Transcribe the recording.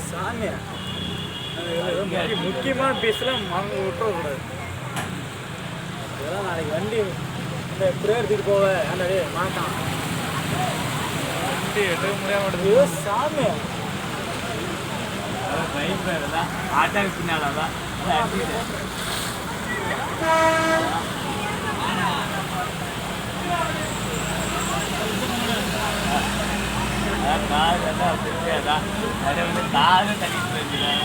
சாமி முக்கியமான பீஸ்லாம் வாங்க விட்டுறக்கூடாது. இதெல்லாம் நாளைக்கு வண்டி இந்த இப்படியே எடுத்துகிட்டு போவ ஆண்டாடி மாட்டான் வண்டி எடுக்க முடியாம சாமி ஆட்டாக்கு பின்னாலதான் காது அதான் அதை வந்து காது தள்ளிட்டு வச்சுக்கிறேன்.